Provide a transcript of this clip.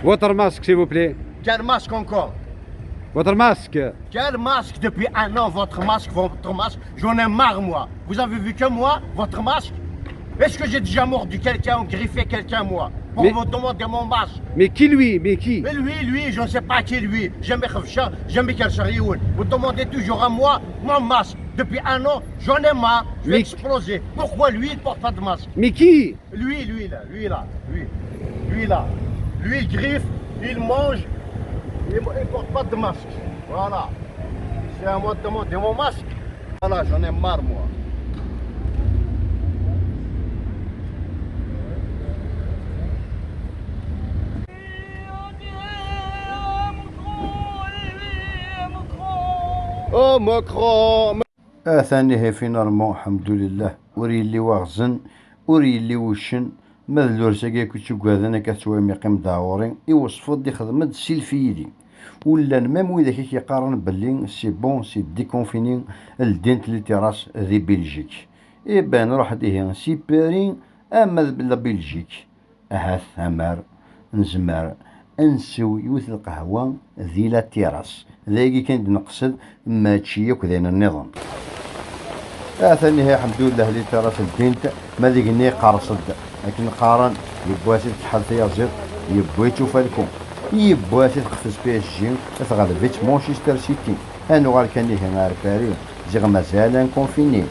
Votre masque, s'il vous plaît. Quel masque encore? Votre masque. Quel masque depuis un an, votre masque, j'en ai marre moi. Vous avez vu que moi, votre masque? Est-ce que j'ai déjà mordu quelqu'un ou griffé quelqu'un moi? Pour vous demander mon masque. Mais qui lui? Mais qui? Mais lui, je ne sais pas qui lui. Jamais Khafcha, jamais Kalsharioun. Vous demandez toujours à moi mon masque. Depuis un an, j'en ai marre, je vais exploser. Pourquoi lui, il ne porte pas de masque? Mais qui? Lui, il griffe, il mange, il ne porte pas de masque. Voilà. C'est à moi de demander mon masque. Voilà, j'en ai marre moi. Oh Macron. ثاني في نورمال الحمد لله وري اللي واغزن وري اللي وشن مذلور ساقا كنتو قادنا كتسوي ميقيم داورين يوصفو دي خدمة سيلفيدي ولا ميم وإذا كي يقارن بلي سي بون سي ديكونفيني الدينت لي تيراس ذي بلجيك إبان روح ديه سي بارين أما لا بلجيك أهاث أمار نزمار انسو يوث القهوة ذي لا تيراس ذاكي كان نقصد ماشي ياكذين النظام ثاني هي الحمد لله اللي تراس الدينت ما ذيقني قارصد لكن قارن يبواسي تحل يزيد يبوي تشوف لكم يبواسي تخفز بي اس جي تغلبت مانشستر سيتي انو غير كان هنا باري زيغ مازال كونفيني